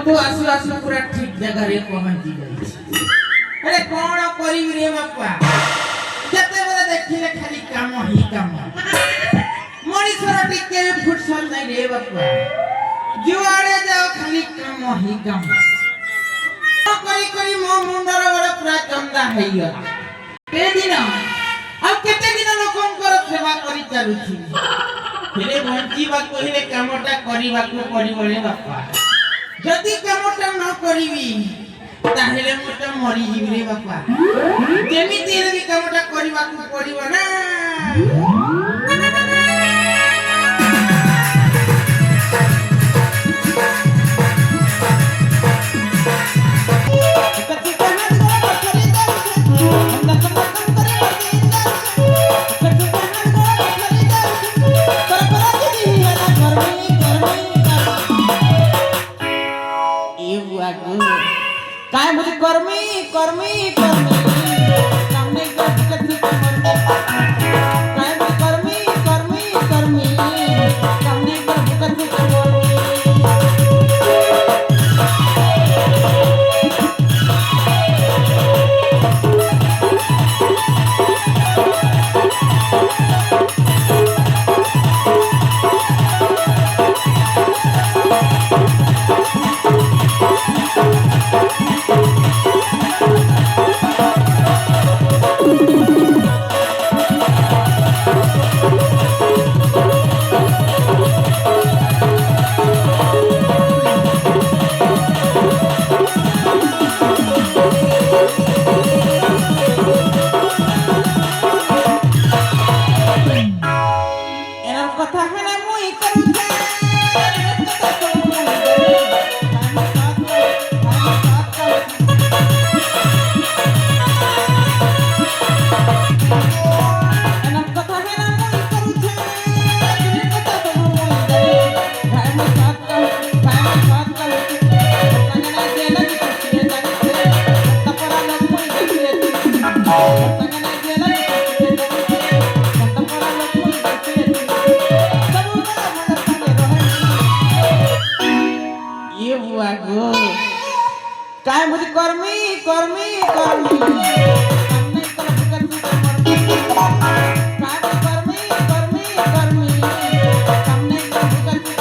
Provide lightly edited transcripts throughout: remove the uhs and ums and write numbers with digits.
तो आसु आसु पूरा ठीक जगह रे पहुंची गई। अरे कौन करी रे बापा जते बेले देखिले खाली काम ही काम मनीषर टिके फुटसल नहीं रे बापा जुआड़े जाओ खाली काम ही काम करी करी मो मुंडर बड़ पूरा चंदा हेई गला के दिन अब केते दिन लोकंकर सेवा करी चालुछि हेले बंचीबा कहिले कामटा करिबाकू पड़िबो रे बापा जदि कामटा न करिबी ताहेले मोटा मरि जिबि रे बापा जेमिति रे कामटा करिबाकू पड़िबो ना काय मुझे कर्मी कर्मी कर्मी सामने का कथी कर्मी काय मुझे कर्मी कर्मी कर्मी सामने का कथी काय मुझे कर्मी कर्मी कर्मी सामने का कथी कर्मी कर्मी कर्मी सामने का कथी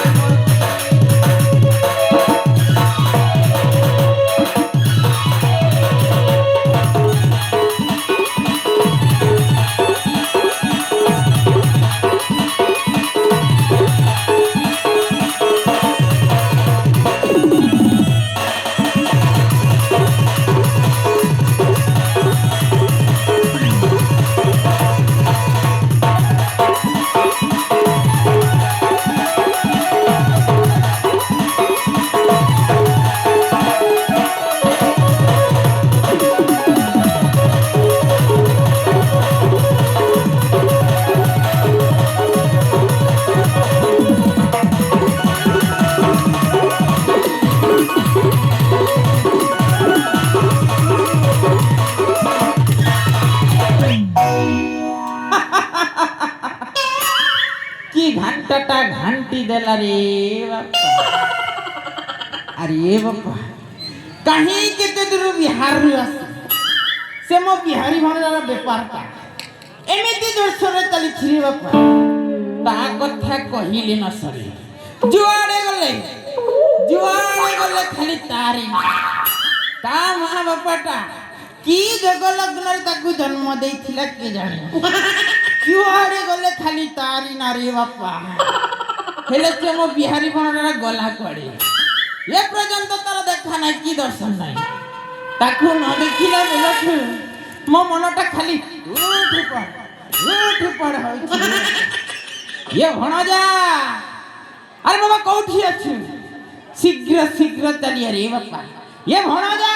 घंटाटा घंटी देला रे बापा अरे बापा कहीं केते दूर बिहार रे से मो बिहारी भणरा व्यापार का एमिति जोर सरे चली छिरी बापा ता कथा कहिले न सरे जुआड़े गले खाली तारी ता मां बापाटा की जगलग्न रे ताकू जन्म देइथिला के जाने जुआड़े गले खाली तारी नारी बापा हेले से मो बिहारी भणरा गला कड़े ये पर्यंत तार देखा नहीं की दर्शन नहीं ताकू न देखिला बेलठु मो मनटा खाली उठ पड़ ये भणजा अरे बाबा कोठी अछि शीघ्र शीघ्र चलिए रे बापा ये भणजा